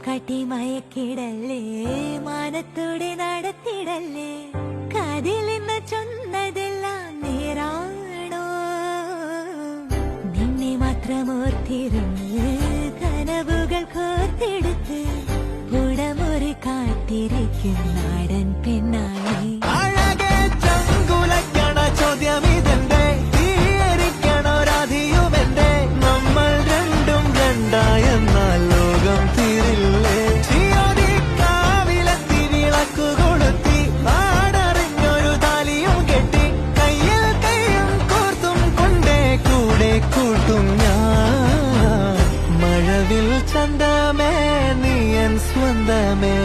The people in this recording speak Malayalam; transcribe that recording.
കാട്ടി മയക്കിടല്ലേ മാനത്തോടെ നടത്തിടല്ലേ കാതിലെന്ന് ചൊന്നതെല്ലാം നേരാണോ നിന്നെ മാത്രം ഓർത്തിരുന്ന് കനവുകൾ കോർത്തെടുത്ത് പുടമുറി കാത്തിരിക്കും നാടൻ പെണ്ണായി ചന്തമേ നീ എൻ സ്വന്തമേ